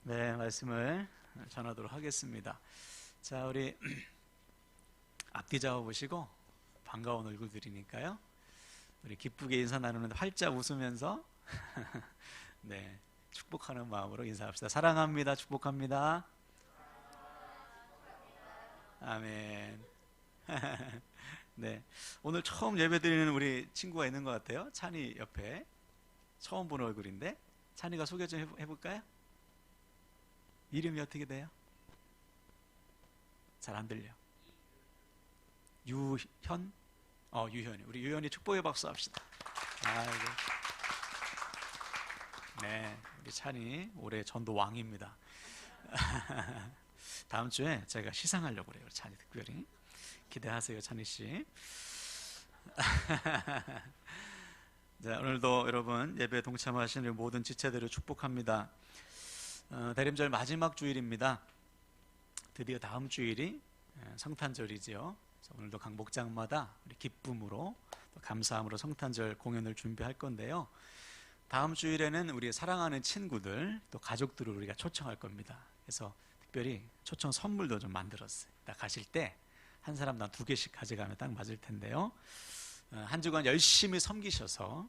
네, 말씀을 전하도록 하겠습니다. 자, 우리 앞뒤 잡아보시고 반가운 얼굴들이니까요. 우리 기쁘게 인사 나누는데 활짝 웃으면서 네, 축복하는 마음으로 인사합시다. 사랑합니다. 축복합니다. 아멘. 네, 오늘 처음 예배드리는 우리 친구가 있는 것 같아요. 찬이 옆에 처음 보는 얼굴인데 찬이가 소개 좀 해볼까요? 이름이 어떻게 돼요? 잘 안 들려. 유현? 유현이. 우리 유현이 축복의 박수 합시다. 아이고. 네, 우리 찬이 올해 전도 왕입니다. 다음 주에 제가 시상하려고 그래요. 찬이 특별히. 기대하세요, 찬이 씨. 자, 오늘도 여러분 예배에 동참하시는 모든 지체들을 축복합니다. 대림절 마지막 주일입니다. 드디어 다음 주일이 성탄절이지요. 오늘도 각 목장마다 우리 기쁨으로 또 감사함으로 성탄절 공연을 준비할 건데요. 다음 주일에는 우리 사랑하는 친구들 또 가족들을 우리가 초청할 겁니다. 그래서 특별히 초청 선물도 좀 만들었어요. 딱 가실 때 한 사람당 2개씩 가져가면 딱 맞을 텐데요. 한 주간 열심히 섬기셔서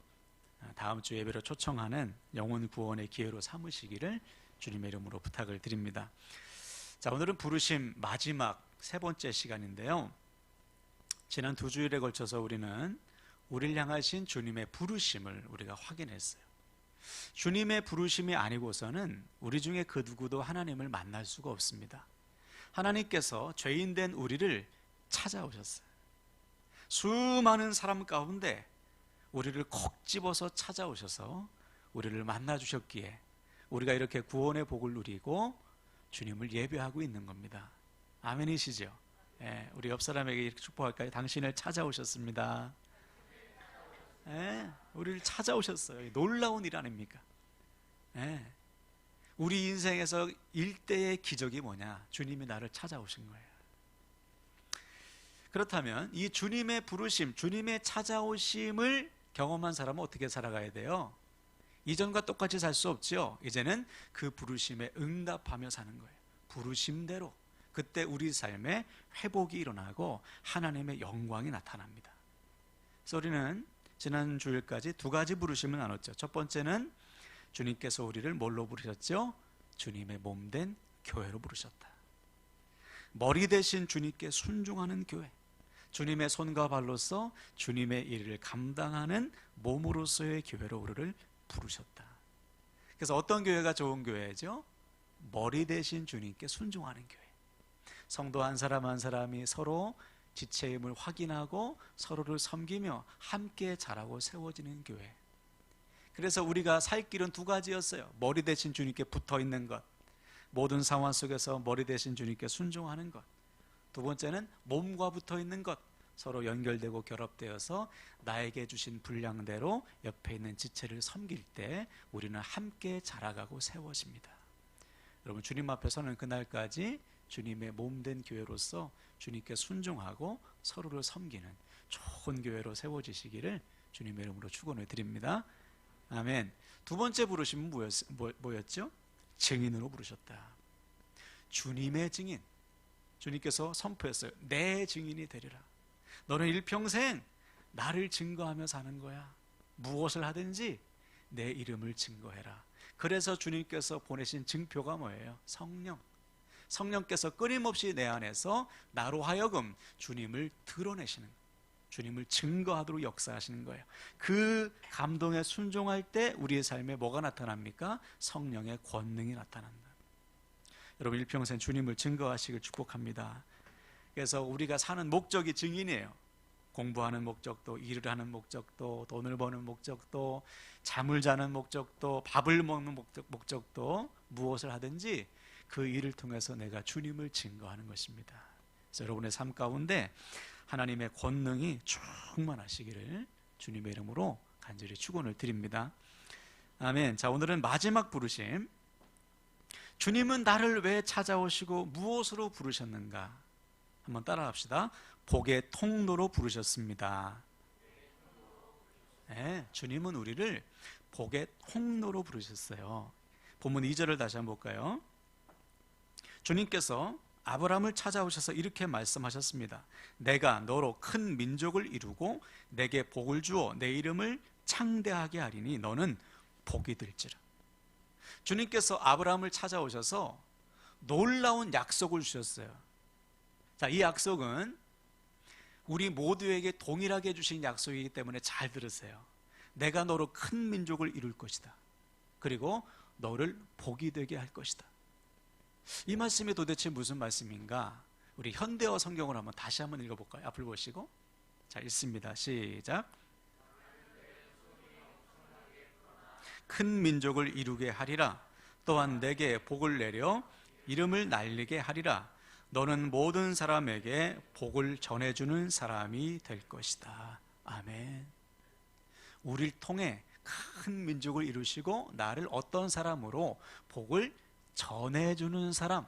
다음 주 예배로 초청하는 영혼 구원의 기회로 삼으시기를 주님의 이름으로 부탁을 드립니다. 자, 오늘은 부르심 마지막 3번째 시간인데요. 지난 2주일에 걸쳐서 우리는 우리를 향하신 주님의 부르심을 우리가 확인했어요. 주님의 부르심이 아니고서는 우리 중에 그 누구도 하나님을 만날 수가 없습니다. 하나님께서 죄인된 우리를 찾아오셨어요. 수많은 사람 가운데 우리를 콕 집어서 찾아오셔서 우리를 만나 주셨기에 우리가 이렇게 구원의 복을 누리고 주님을 예배하고 있는 겁니다. 아멘이시죠? 예, 우리 옆 사람에게 이렇게 축복할까요? 당신을 찾아오셨습니다. 예, 우리를 찾아오셨어요. 놀라운 일 아닙니까? 예, 우리 인생에서 일대의 기적이 뭐냐? 주님이 나를 찾아오신 거예요. 그렇다면 이 주님의 부르심, 주님의 찾아오심을 경험한 사람은 어떻게 살아가야 돼요? 이전과 똑같이 살 수 없죠. 이제는 그 부르심에 응답하며 사는 거예요. 부르심대로. 그때 우리 삶에 회복이 일어나고 하나님의 영광이 나타납니다. 그래서 우리는 지난 주일까지 2가지 부르심을 나눴죠. 첫 번째는 주님께서 우리를 뭘로 부르셨죠? 주님의 몸된 교회로 부르셨다. 머리 대신 주님께 순종하는 교회, 주님의 손과 발로서 주님의 일을 감당하는 몸으로서의 교회로 우리를 부르셨다. 그래서 어떤 교회가 좋은 교회죠? 머리 대신 주님께 순종하는 교회. 성도 한 사람 한 사람이 서로 지체의 힘을 확인하고 서로를 섬기며 함께 자라고 세워지는 교회. 그래서 우리가 살 길은 2가지였어요. 머리 대신 주님께 붙어 있는 것, 모든 상황 속에서 머리 대신 주님께 순종하는 것. 2번째는 몸과 붙어 있는 것, 서로 연결되고 결합되어서 나에게 주신 분량대로 옆에 있는 지체를 섬길 때 우리는 함께 자라가고 세워집니다. 여러분, 주님 앞에 서는 그날까지 주님의 몸된 교회로서 주님께 순종하고 서로를 섬기는 좋은 교회로 세워지시기를 주님의 이름으로 축원을 드립니다. 아멘. 2번째 부르심은 뭐였죠? 증인으로 부르셨다. 주님의 증인. 주님께서 선포했어요. 내 증인이 되리라. 너는 일평생 나를 증거하며 사는 거야. 무엇을 하든지 내 이름을 증거해라. 그래서 주님께서 보내신 증표가 뭐예요? 성령. 성령께서 끊임없이 내 안에서 나로 하여금 주님을 드러내시는, 주님을 증거하도록 역사하시는 거예요. 그 감동에 순종할 때 우리의 삶에 뭐가 나타납니까? 성령의 권능이 나타난다. 여러분, 일평생 주님을 증거하시길 축복합니다. 그래서 우리가 사는 목적이 증인이에요. 공부하는 목적도, 일을 하는 목적도, 돈을 버는 목적도, 잠을 자는 목적도, 밥을 먹는 목적도, 무엇을 하든지 그 일을 통해서 내가 주님을 증거하는 것입니다. 그래서 여러분의 삶 가운데 하나님의 권능이 충만하시기를 주님의 이름으로 간절히 축원을 드립니다. 아멘. 자, 오늘은 마지막 부르심. 주님은 나를 왜 찾아오시고 무엇으로 부르셨는가? 한번 따라합시다. 복의 통로로 부르셨습니다. 네, 주님은 우리를 복의 통로로 부르셨어요. 본문 2절을 다시 한번 볼까요? 주님께서 아브라함을 찾아오셔서 이렇게 말씀하셨습니다. 내가 너로 큰 민족을 이루고 내게 복을 주어 내 이름을 창대하게 하리니 너는 복이 될지라. 주님께서 아브라함을 찾아오셔서 놀라운 약속을 주셨어요. 자, 이 약속은 우리 모두에게 동일하게 주신 약속이기 때문에 잘 들으세요. 내가 너로 큰 민족을 이룰 것이다. 그리고 너를 복이 되게 할 것이다. 이 말씀이 도대체 무슨 말씀인가? 우리 현대어 성경을 다시 한번 읽어볼까요? 앞을 보시고. 자, 읽습니다. 시작. 큰 민족을 이루게 하리라. 또한 내게 복을 내려 이름을 날리게 하리라. 너는 모든 사람에게 복을 전해주는 사람이 될 것이다. 아멘. 우리를 통해 큰 민족을 이루시고 나를 어떤 사람으로 복을 전해주는 사람,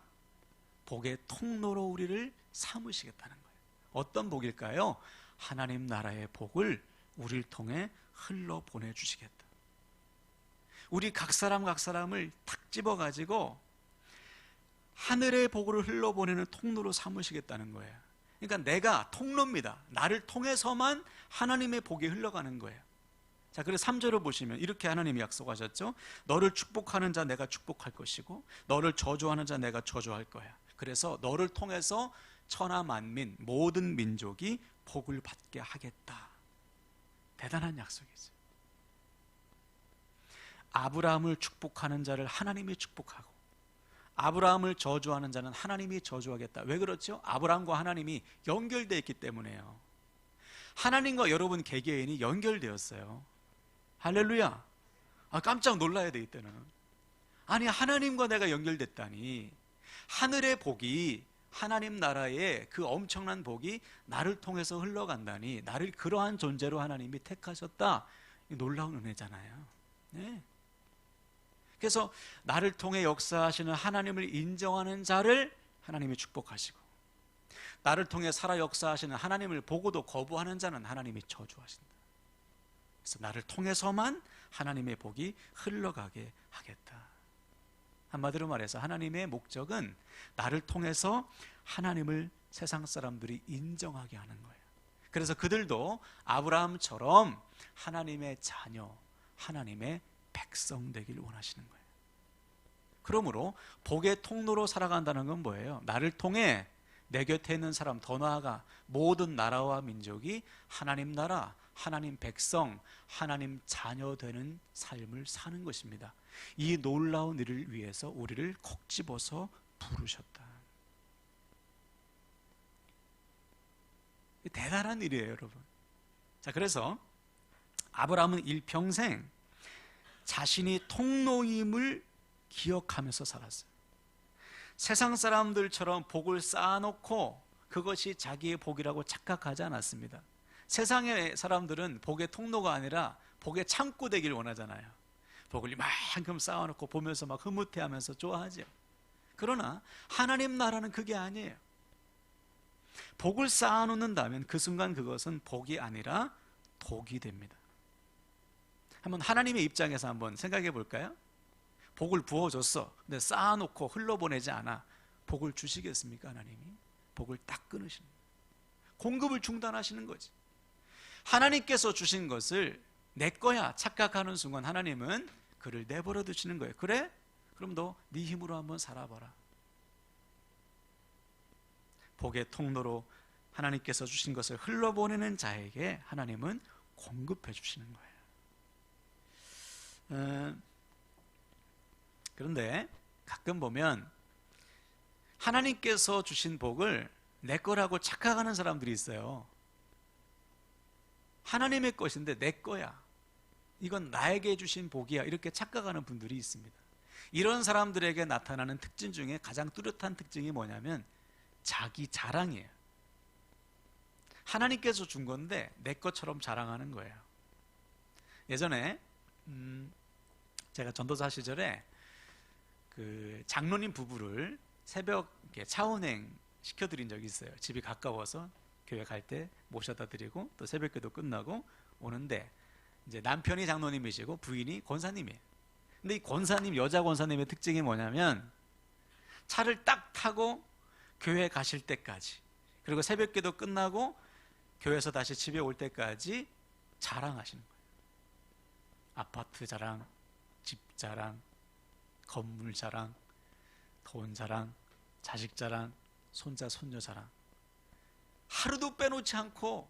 복의 통로로 우리를 삼으시겠다는 거예요. 어떤 복일까요? 하나님 나라의 복을 우리를 통해 흘러 보내주시겠다. 우리 각 사람을 탁 집어가지고 하늘의 복을 흘러보내는 통로로 삼으시겠다는 거예요. 그러니까 내가 통로입니다. 나를 통해서만 하나님의 복이 흘러가는 거예요. 자, 그래서 3절을 보시면 이렇게 하나님이 약속하셨죠. 너를 축복하는 자 내가 축복할 것이고 너를 저주하는 자 내가 저주할 거야. 그래서 너를 통해서 천하 만민 모든 민족이 복을 받게 하겠다. 대단한 약속이죠. 아브라함을 축복하는 자를 하나님이 축복하고 아브라함을 저주하는 자는 하나님이 저주하겠다. 왜 그렇죠? 아브라함과 하나님이 연결되어 있기 때문에요. 하나님과 여러분 개개인이 연결되었어요. 할렐루야. 깜짝 놀라야 돼 이때는. 아니, 하나님과 내가 연결됐다니. 하늘의 복이, 하나님 나라의 그 엄청난 복이 나를 통해서 흘러간다니. 나를 그러한 존재로 하나님이 택하셨다. 놀라운 은혜잖아요. 네. 그래서 나를 통해 역사하시는 하나님을 인정하는 자를 하나님이 축복하시고 나를 통해 살아 역사하시는 하나님을 보고도 거부하는 자는 하나님이 저주하신다. 그래서 나를 통해서만 하나님의 복이 흘러가게 하겠다. 한마디로 말해서 하나님의 목적은 나를 통해서 하나님을 세상 사람들이 인정하게 하는 거예요. 그래서 그들도 아브라함처럼 하나님의 자녀, 하나님의 백성 되길 원하시는 거예요. 그러므로 복의 통로로 살아간다는 건 뭐예요? 나를 통해 내 곁에 있는 사람, 더 나아가 모든 나라와 민족이 하나님 나라, 하나님 백성, 하나님 자녀 되는 삶을 사는 것입니다. 이 놀라운 일을 위해서 우리를 콕 집어서 부르셨다. 대단한 일이에요, 여러분. 자, 그래서 아브라함은 일평생 자신이 통로임을 기억하면서 살았어요. 세상 사람들처럼 복을 쌓아놓고 그것이 자기의 복이라고 착각하지 않았습니다. 세상의 사람들은 복의 통로가 아니라 복의 창고 되길 원하잖아요. 복을 이만큼 쌓아놓고 보면서 막 흐뭇해하면서 좋아하죠. 그러나 하나님 나라는 그게 아니에요. 복을 쌓아놓는다면 그 순간 그것은 복이 아니라 독이 됩니다. 한번 하나님의 입장에서 한번 생각해 볼까요? 복을 부어줬어. 근데 쌓아놓고 흘러보내지 않아. 복을 주시겠습니까? 하나님이? 복을 딱 끊으시는 거예요. 공급을 중단하시는 거지. 하나님께서 주신 것을 내 거야 착각하는 순간 하나님은 그를 내버려 두시는 거예요. 그래? 그럼 너 네 힘으로 한번 살아봐라. 복의 통로로 하나님께서 주신 것을 흘러보내는 자에게 하나님은 공급해 주시는 거예요. 그런데 가끔 보면 하나님께서 주신 복을 내 거라고 착각하는 사람들이 있어요. 하나님의 것인데 내 거야. 이건 나에게 주신 복이야. 이렇게 착각하는 분들이 있습니다. 이런 사람들에게 나타나는 특징 중에 가장 뚜렷한 특징이 뭐냐면 자기 자랑이에요. 하나님께서 준 건데 내 것처럼 자랑하는 거예요. 예전에 제가 전도사 시절에 그 장로님 부부를 새벽에 차운행 시켜드린 적이 있어요. 집이 가까워서 교회 갈 때 모셔다 드리고 또 새벽기도 끝나고 오는데 이제 남편이 장로님이시고 부인이 권사님이에요. 근데 이 권사님, 여자 권사님의 특징이 뭐냐면 차를 딱 타고 교회 가실 때까지, 그리고 새벽기도 끝나고 교회에서 다시 집에 올 때까지 자랑하시는 거예요. 아파트 자랑, 집 자랑, 건물 자랑, 돈 자랑, 자식 자랑, 손자 손녀 자랑. 하루도 빼놓지 않고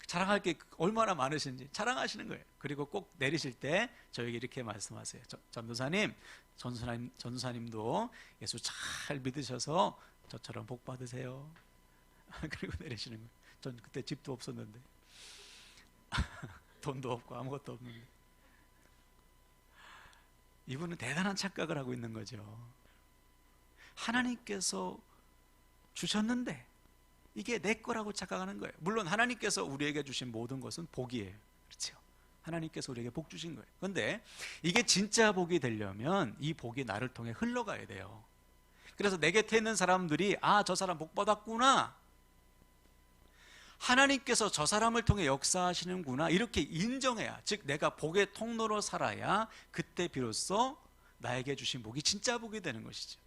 자랑할 게 얼마나 많으신지 자랑하시는 거예요. 그리고 꼭 내리실 때 저에게 이렇게 말씀하세요. 전도사님, 전도사님도 예수 잘 믿으셔서 저처럼 복 받으세요. 그리고 내리시는 거예요. 전 그때 집도 없었는데 돈도 없고 아무것도 없는데. 이분은 대단한 착각을 하고 있는 거죠. 하나님께서 주셨는데 이게 내 거라고 착각하는 거예요. 물론 하나님께서 우리에게 주신 모든 것은 복이에요. 그렇죠? 하나님께서 우리에게 복 주신 거예요. 그런데 이게 진짜 복이 되려면 이 복이 나를 통해 흘러가야 돼요. 그래서 내 곁에 있는 사람들이 아, 저 사람 복 받았구나, 하나님께서 저 사람을 통해 역사하시는구나, 이렇게 인정해야, 즉 내가 복의 통로로 살아야 그때 비로소 나에게 주신 복이 진짜 복이 되는 것이죠.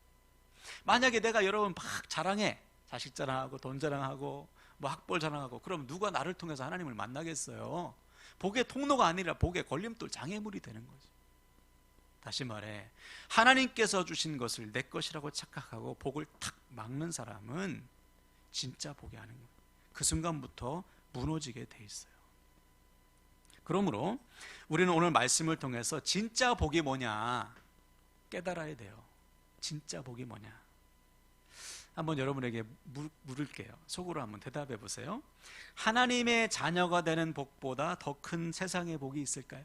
만약에 내가 여러분 막 자랑해, 자식 자랑하고 돈 자랑하고 뭐 학벌 자랑하고, 그럼 누가 나를 통해서 하나님을 만나겠어요? 복의 통로가 아니라 복의 걸림돌, 장애물이 되는 거죠. 다시 말해, 하나님께서 주신 것을 내 것이라고 착각하고 복을 탁 막는 사람은 진짜 복이 아닌 거예요. 그 순간부터 무너지게 돼 있어요. 그러므로 우리는 오늘 말씀을 통해서 진짜 복이 뭐냐 깨달아야 돼요. 진짜 복이 뭐냐? 한번 여러분에게 물을게요. 속으로 한번 대답해 보세요. 하나님의 자녀가 되는 복보다 더 큰 세상의 복이 있을까요?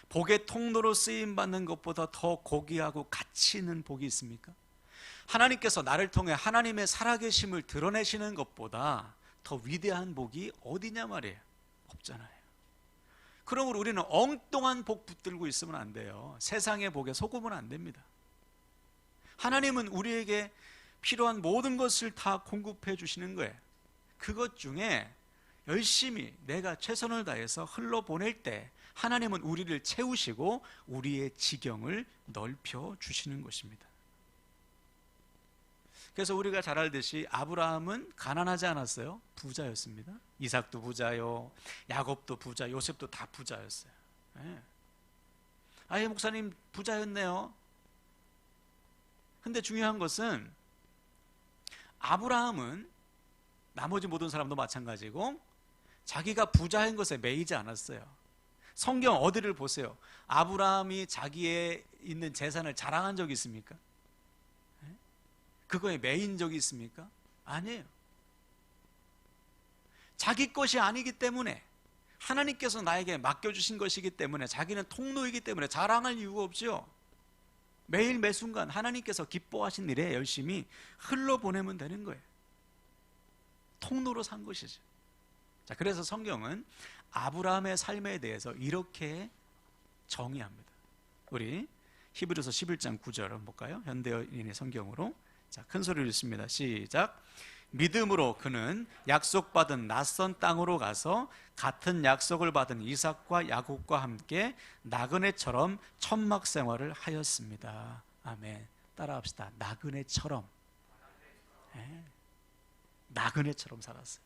복의 통로로 쓰임받는 것보다 더 고귀하고 가치 있는 복이 있습니까? 하나님께서 나를 통해 하나님의 살아계심을 드러내시는 것보다 더 위대한 복이 어디냐 말이에요. 없잖아요. 그러므로 우리는 엉뚱한 복 붙들고 있으면 안 돼요. 세상의 복에 속으면 안 됩니다. 하나님은 우리에게 필요한 모든 것을 다 공급해 주시는 거예요. 그것 중에 열심히 내가 최선을 다해서 흘러보낼 때 하나님은 우리를 채우시고 우리의 지경을 넓혀 주시는 것입니다. 그래서 우리가 잘 알듯이 아브라함은 가난하지 않았어요. 부자였습니다. 이삭도 부자요, 야곱도 부자, 요셉도 다 부자였어요. 네. 아예 목사님 부자였네요. 근데 중요한 것은 아브라함은 나머지 모든 사람도 마찬가지고 자기가 부자인 것에 매이지 않았어요. 성경 어디를 보세요. 아브라함이 자기의 있는 재산을 자랑한 적이 있습니까? 그거에 매인 적이 있습니까? 아니에요. 자기 것이 아니기 때문에, 하나님께서 나에게 맡겨주신 것이기 때문에, 자기는 통로이기 때문에 자랑할 이유가 없죠. 매일 매순간 하나님께서 기뻐하신 일에 열심히 흘러보내면 되는 거예요. 통로로 산 것이죠. 자, 그래서 성경은 아브라함의 삶에 대해서 이렇게 정의합니다. 우리 히브리서 11장 9절 한번 볼까요? 현대인의 성경으로. 자, 큰 소리로 읽습니다. 시작. 믿음으로 그는 약속받은 낯선 땅으로 가서 같은 약속을 받은 이삭과 야곱과 함께 나그네처럼 천막 생활을 하였습니다. 아멘. 따라합시다. 나그네처럼. 네. 나그네처럼 살았어요.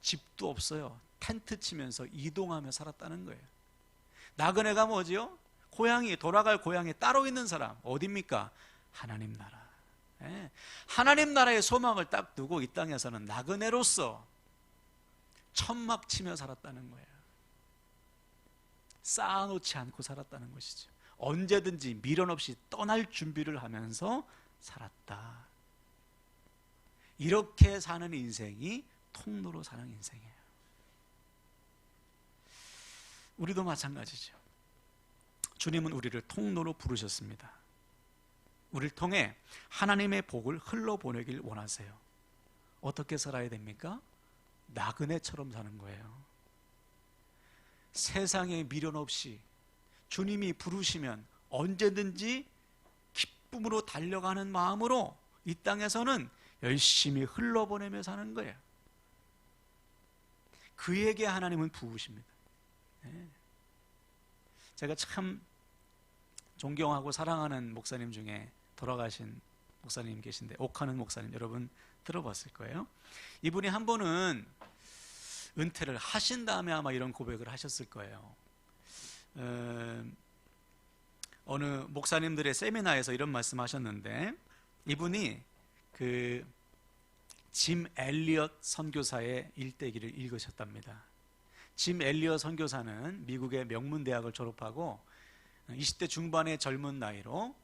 집도 없어요. 텐트 치면서 이동하며 살았다는 거예요. 나그네가 뭐지요? 고향이, 돌아갈 고향이 따로 있는 사람. 어디입니까? 하나님 나라. 네. 하나님 나라의 소망을 딱 두고 이 땅에서는 나그네로서 천막 치며 살았다는 거예요. 쌓아놓지 않고 살았다는 것이죠. 언제든지 미련 없이 떠날 준비를 하면서 살았다. 이렇게 사는 인생이 통로로 사는 인생이에요. 우리도 마찬가지죠. 주님은 우리를 통로로 부르셨습니다. 우리를 통해 하나님의 복을 흘러보내길 원하세요. 어떻게 살아야 됩니까? 나그네처럼 사는 거예요. 세상에 미련 없이 주님이 부르시면 언제든지 기쁨으로 달려가는 마음으로 이 땅에서는 열심히 흘러보내며 사는 거예요. 그에게 하나님은 부으십니다. 네. 제가 참 존경하고 사랑하는 목사님 중에 돌아가신 목사님 계신데, 옥하는 목사님, 여러분 들어봤을 거예요. 이분이 한 번은 은퇴를 하신 다음에 아마 이런 고백을 하셨을 거예요. 어느 목사님들의 세미나에서 이런 말씀하셨는데, 이분이 그 짐 엘리엇 선교사의 일대기를 읽으셨답니다. 짐 엘리엇 선교사는 미국의 명문 대학을 졸업하고 20대 중반의 젊은 나이로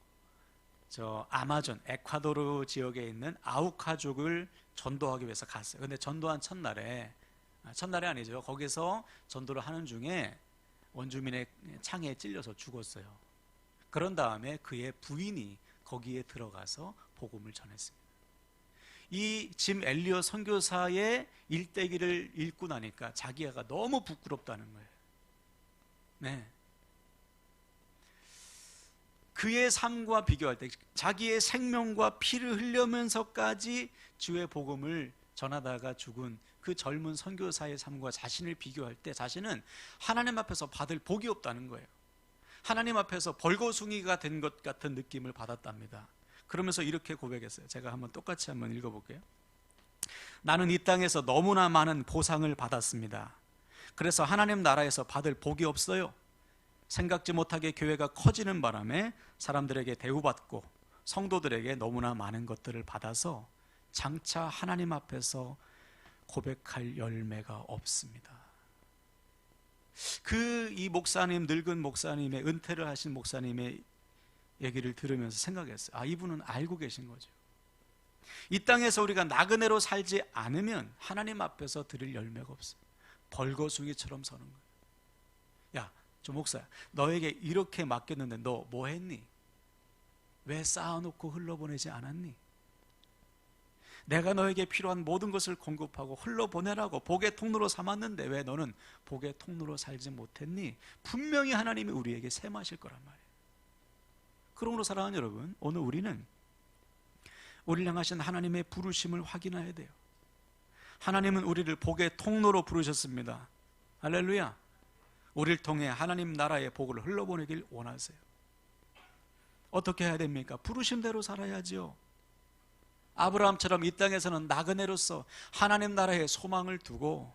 저 아마존 에콰도르 지역에 있는 아우카족을 전도하기 위해서 갔어요. 근데 전도한 첫날에 아니죠. 거기서 전도를 하는 중에 원주민의 창에 찔려서 죽었어요. 그런 다음에 그의 부인이 거기에 들어가서 복음을 전했습니다. 이 짐 엘리엇 선교사의 일대기를 읽고 나니까 자기가 너무 부끄럽다는 거예요. 네. 그의 삶과 비교할 때 자기의 생명과 피를 흘리면서까지 주의 복음을 전하다가 죽은 그 젊은 선교사의 삶과 자신을 비교할 때 자신은 하나님 앞에서 받을 복이 없다는 거예요. 하나님 앞에서 벌거숭이가 된 것 같은 느낌을 받았답니다. 그러면서 이렇게 고백했어요. 제가 똑같이 한번 읽어볼게요. 나는 이 땅에서 너무나 많은 보상을 받았습니다. 그래서 하나님 나라에서 받을 복이 없어요. 생각지 못하게 교회가 커지는 바람에 사람들에게 대우받고 성도들에게 너무나 많은 것들을 받아서 장차 하나님 앞에서 고백할 열매가 없습니다. 이 목사님, 늙은 목사님의, 은퇴를 하신 목사님의 얘기를 들으면서 생각했어요. 이분은 알고 계신 거죠. 이 땅에서 우리가 나그네로 살지 않으면 하나님 앞에서 드릴 열매가 없어요. 벌거숭이처럼 서는 거예요. 야, 저 목사야, 너에게 이렇게 맡겼는데 너 뭐 했니? 왜 쌓아놓고 흘러보내지 않았니? 내가 너에게 필요한 모든 것을 공급하고 흘러보내라고 복의 통로로 삼았는데 왜 너는 복의 통로로 살지 못했니? 분명히 하나님이 우리에게 셈하실 거란 말이에요. 그러므로 사랑하는 여러분, 오늘 우리는 우리를 향하신 하나님의 부르심을 확인해야 돼요. 하나님은 우리를 복의 통로로 부르셨습니다. 할렐루야. 우리를 통해 하나님 나라의 복을 흘러보내길 원하세요. 어떻게 해야 됩니까? 부르심대로 살아야죠. 아브라함처럼 이 땅에서는 나그네로서 하나님 나라의 소망을 두고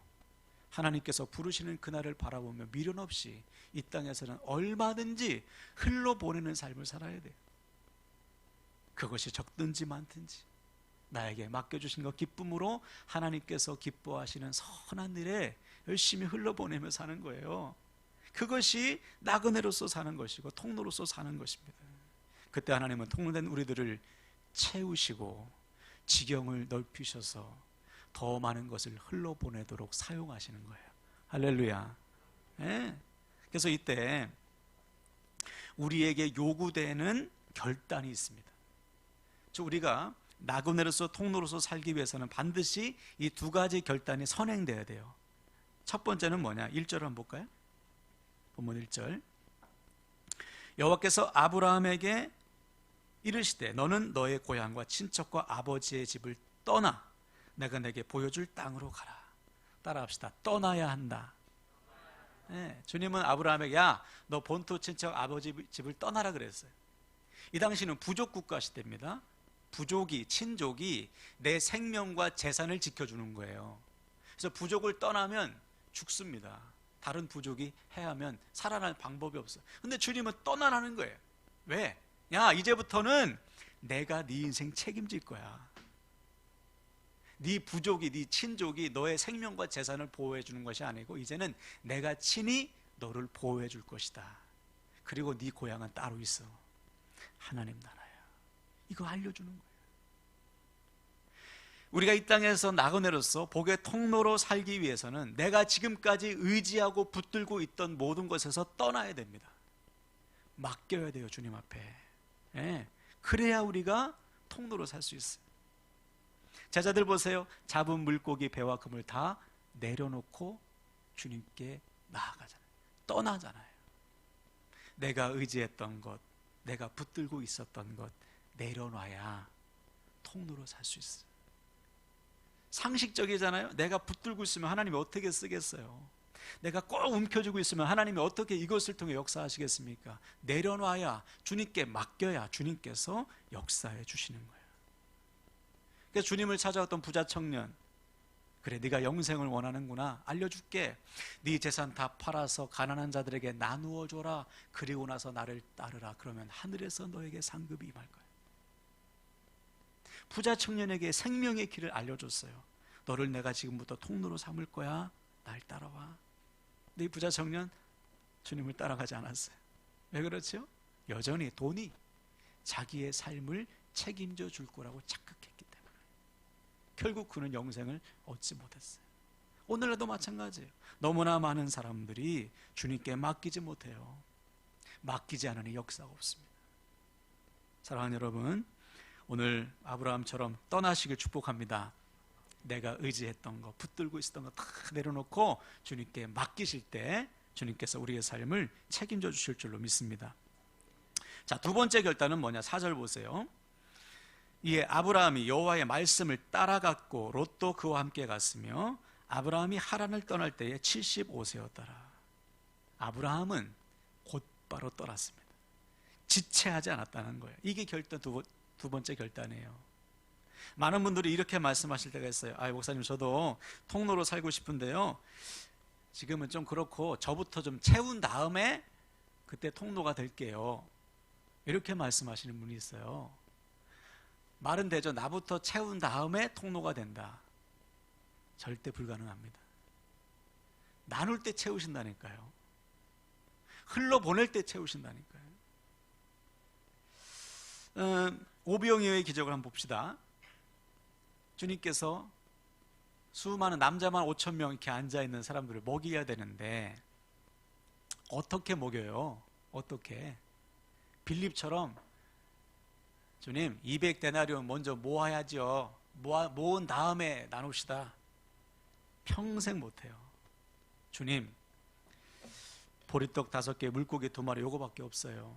하나님께서 부르시는 그날을 바라보며 미련 없이 이 땅에서는 얼마든지 흘러보내는 삶을 살아야 돼요. 그것이 적든지 많든지 나에게 맡겨주신 것 기쁨으로 하나님께서 기뻐하시는 선한 일에 열심히 흘러보내며 사는 거예요. 그것이 나그네로서 사는 것이고 통로로서 사는 것입니다. 그때 하나님은 통로된 우리들을 채우시고 지경을 넓히셔서 더 많은 것을 흘러보내도록 사용하시는 거예요. 할렐루야. 네. 그래서 이때 우리에게 요구되는 결단이 있습니다. 우리가 나그네로서 통로로서 살기 위해서는 반드시 이 두 가지 결단이 선행돼야 돼요. 첫 번째는 뭐냐? 1절 한번 볼까요? 본문 1절. 여호와께서 아브라함에게 이르시되 너는 너의 고향과 친척과 아버지의 집을 떠나 내가 내게 보여줄 땅으로 가라. 따라합시다. 떠나야 한다. 네, 주님은 아브라함에게 야, 너 본토 친척 아버지 집을 떠나라 그랬어요. 이 당시는 부족 국가 시대입니다. 부족이, 친족이 내 생명과 재산을 지켜주는 거예요. 그래서 부족을 떠나면 죽습니다. 다른 부족이 해하면 살아날 방법이 없어요. 근데 주님은 떠나라는 거예요. 왜? 야, 이제부터는 내가 네 인생 책임질 거야. 네 부족이, 네 친족이 너의 생명과 재산을 보호해 주는 것이 아니고 이제는 내가 친히 너를 보호해 줄 것이다. 그리고 네 고향은 따로 있어. 하나님 나라야. 이거 알려주는 거예요. 우리가 이 땅에서 나그네로서 복의 통로로 살기 위해서는 내가 지금까지 의지하고 붙들고 있던 모든 것에서 떠나야 됩니다. 맡겨야 돼요, 주님 앞에. 네. 그래야 우리가 통로로 살 수 있어요. 제자들 보세요. 잡은 물고기 배와 금을 다 내려놓고 주님께 나아가잖아요. 떠나잖아요. 내가 의지했던 것, 내가 붙들고 있었던 것 내려놔야 통로로 살 수 있어요. 상식적이잖아요. 내가 붙들고 있으면 하나님이 어떻게 쓰겠어요. 내가 꼭 움켜쥐고 있으면 하나님이 어떻게 이것을 통해 역사하시겠습니까? 내려놔야, 주님께 맡겨야 주님께서 역사해 주시는 거예요. 그래서 주님을 찾아왔던 부자 청년, 그래 네가 영생을 원하는구나, 알려줄게. 네 재산 다 팔아서 가난한 자들에게 나누어 줘라. 그리고 나서 나를 따르라. 그러면 하늘에서 너에게 상급이 임할 거야. 부자 청년에게 생명의 길을 알려줬어요. 너를 내가 지금부터 통로로 삼을 거야. 날 따라와. 근데 이 부자 청년 주님을 따라가지 않았어요. 왜 그렇죠? 여전히 돈이 자기의 삶을 책임져 줄 거라고 착각했기 때문에 결국 그는 영생을 얻지 못했어요. 오늘날도 마찬가지예요. 너무나 많은 사람들이 주님께 맡기지 못해요. 맡기지 않으니 역사가 없습니다. 사랑하는 여러분, 오늘 아브라함처럼 떠나시길 축복합니다. 내가 의지했던 거, 붙들고 있었던 거 다 내려놓고 주님께 맡기실 때 주님께서 우리의 삶을 책임져 주실 줄로 믿습니다. 자, 두 번째 결단은 뭐냐? 4절 보세요. 이에 아브라함이 여호와의 말씀을 따라갔고 롯도 그와 함께 갔으며 아브라함이 하란을 떠날 때에 75세였더라. 아브라함은 곧바로 떠났습니다. 지체하지 않았다는 거예요. 이게 결단, 두 번째 결단이에요. 많은 분들이 이렇게 말씀하실 때가 있어요. 목사님, 저도 통로로 살고 싶은데요, 지금은 좀 그렇고 저부터 좀 채운 다음에 그때 통로가 될게요. 이렇게 말씀하시는 분이 있어요. 말은 되죠. 나부터 채운 다음에 통로가 된다. 절대 불가능합니다. 나눌 때 채우신다니까요. 흘러보낼 때 채우신다니까요. 오병이어의 기적을 한번 봅시다. 주님께서 수많은 남자만 5천 명 이렇게 앉아있는 사람들을 먹여야 되는데 어떻게 먹여요? 어떻게? 빌립처럼 주님 200데나리온 먼저 모아야죠. 모은 다음에 나눕시다. 평생 못해요. 주님 보리떡 5개, 물고기 2마리, 요거밖에 없어요.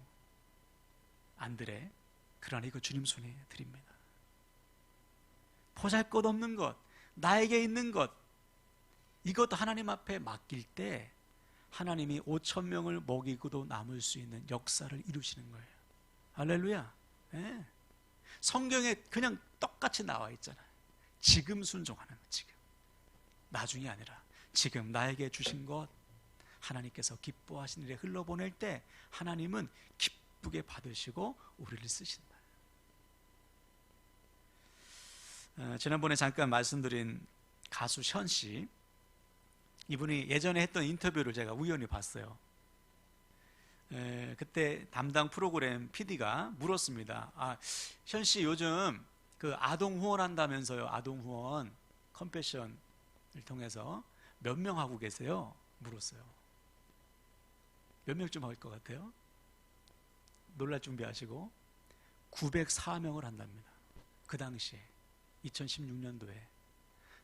안드레, 그러나 이거 주님 손에 드립니다. 보잘것없는 것, 나에게 있는 것, 이것도 하나님 앞에 맡길 때 하나님이 5천 명을 먹이고도 남을 수 있는 역사를 이루시는 거예요. 할렐루야. 네. 성경에 그냥 똑같이 나와 있잖아요. 지금 순종하는 것, 지금. 나중이 아니라 지금 나에게 주신 것, 하나님께서 기뻐하신 일에 흘러보낼 때 하나님은 기쁘게 받으시고 우리를 쓰신다. 지난번에 잠깐 말씀드린 가수 션씨, 이분이 예전에 했던 인터뷰를 제가 우연히 봤어요. 그때 담당 프로그램 PD가 물었습니다. 션씨 요즘 그 아동 후원한다면서요. 아동 후원 컴패션을 통해서 몇 명 하고 계세요? 물었어요. 몇 명쯤 할 것 같아요? 놀랄 준비하시고 904명을 한답니다. 그 당시에 2016년도에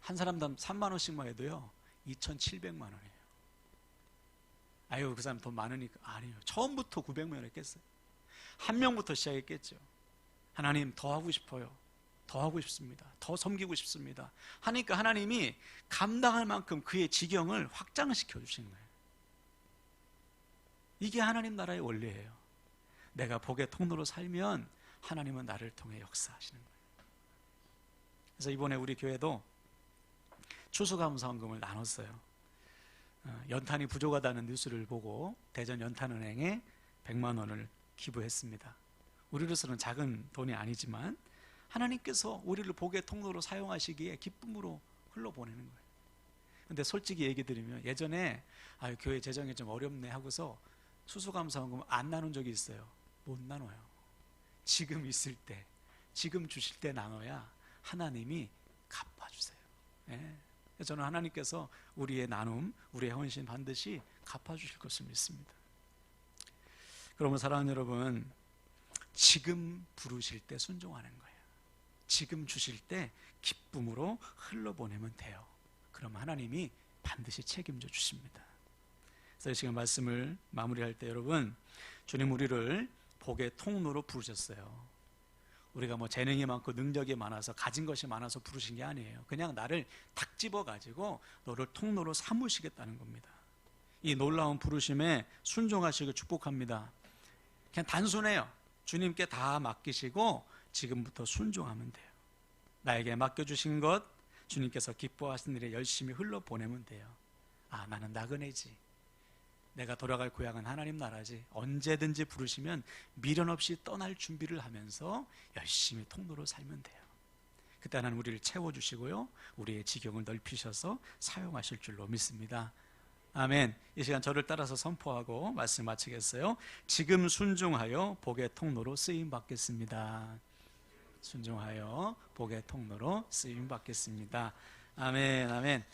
한 사람당 3만 원씩만 해도요 2,700만 원이에요. 아유, 그 사람 돈 많으니까. 아니에요. 처음부터 900명 했겠어요. 한 명부터 시작했겠죠. 하나님 더 하고 싶어요. 더 하고 싶습니다. 더 섬기고 싶습니다. 하니까 하나님이 감당할 만큼 그의 지경을 확장시켜 주신 거예요. 이게 하나님 나라의 원리예요. 내가 복의 통로로 살면 하나님은 나를 통해 역사하시는 거예요. 그래서 이번에 우리 교회도 추수감사원금을 나눴어요. 연탄이 부족하다는 뉴스를 보고 대전 연탄은행에 100만 원을 기부했습니다. 우리로서는 작은 돈이 아니지만 하나님께서 우리를 복의 통로로 사용하시기에 기쁨으로 흘러보내는 거예요. 근데 솔직히 얘기 드리면 예전에 교회 재정이 좀 어렵네 하고서 추수감사원금 안 나눈 적이 있어요. 못 나눠요. 지금 있을 때, 지금 주실 때 나눠야 하나님이 갚아주세요. 네. 저는 하나님께서 우리의 나눔, 우리의 헌신 반드시 갚아주실 것을 믿습니다. 그러면 사랑하는 여러분, 지금 부르실 때 순종하는 거예요. 지금 주실 때 기쁨으로 흘러보내면 돼요. 그러면 하나님이 반드시 책임져 주십니다. 그래서 지금 말씀을 마무리할 때 여러분, 주님 우리를 복의 통로로 부르셨어요. 우리가 뭐 재능이 많고 능력이 많아서 가진 것이 많아서 부르신 게 아니에요. 그냥 나를 탁 집어가지고 너를 통로로 삼으시겠다는 겁니다. 이 놀라운 부르심에 순종하시길 축복합니다. 그냥 단순해요. 주님께 다 맡기시고 지금부터 순종하면 돼요. 나에게 맡겨주신 것 주님께서 기뻐하시는 일에 열심히 흘러보내면 돼요. 아, 나는 나그네지. 내가 돌아갈 고향은 하나님 나라지. 언제든지 부르시면 미련 없이 떠날 준비를 하면서 열심히 통로로 살면 돼요. 그때 하나님 우리를 채워주시고요, 우리의 지경을 넓히셔서 사용하실 줄로 믿습니다. 아멘. 이 시간 저를 따라서 선포하고 말씀 마치겠어요. 지금 순종하여 복의 통로로 쓰임 받겠습니다. 순종하여 복의 통로로 쓰임 받겠습니다. 아멘, 아멘.